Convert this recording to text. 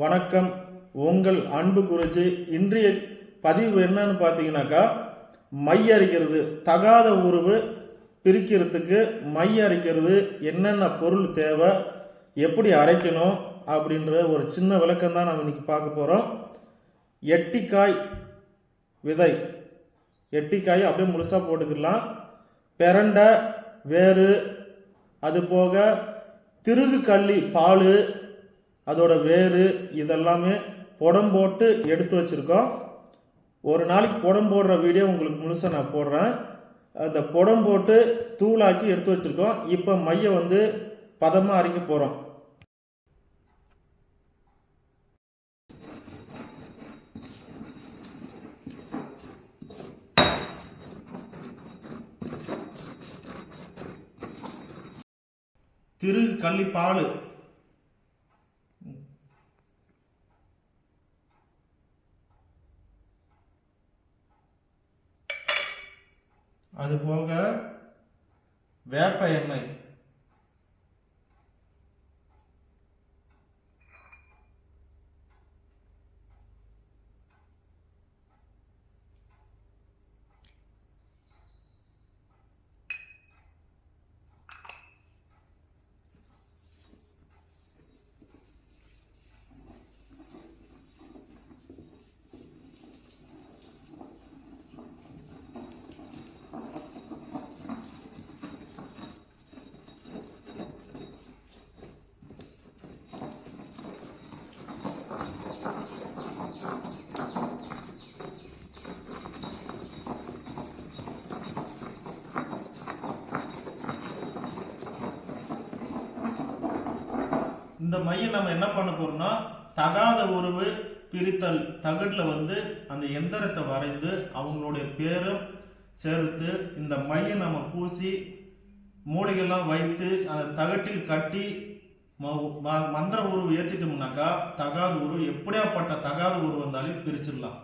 வணக்கம். உங்கள் அன்பு குருஜி. இன்றைய பதிவு என்னன்னு பார்த்தீங்கன்னாக்கா, மை அரைக்கிறது, தகாத உறவு பிரிக்கிறதுக்கு மை அரைக்கிறது என்னென்ன பொருள் தேவை, எப்படி அரைக்கணும் அப்படின்ற ஒரு சின்ன விளக்கம் தான் நம்ம இன்னைக்கு பார்க்க போகிறோம். எட்டிக்காய் விதை, எட்டிக்காய் அப்படியே முழுசாக போட்டுக்கலாம். பெரண்டை வேறு, அது போக திருகு கள்ளி பால், அதோட வேறு, இதெல்லாமே புடம் போட்டு எடுத்து வச்சுருக்கோம். ஒரு நாளைக்கு புடம் போடுற வீடியோ உங்களுக்கு முழுசாக நான் போடுறேன். அந்த புடம் போட்டு தூளாக்கி எடுத்து வச்சுருக்கோம். இப்போ மையை பதமாக அரைக்க போகிறோம். திருகு கள்ளி பால், அது போக வேப்ப எண்ணெய், இந்த மையை நம்ம என்ன பண்ண போறோம்னா, தகாத உறவு பிரித்தல் தகட்டில் அந்த எந்திரத்தை வரைந்து அவங்களுடைய பேரும் சேர்த்து இந்த மையை நம்ம பூசி மூளைகள்லாம் வைத்து அந்த தகட்டில் கட்டி மந்திர உருவு ஏற்றிட்டோம்னாக்கா, தகாத உருவு எப்படியாப்பட்ட தகாத உருவு வந்தாலும் பிரிச்சிடலாம்.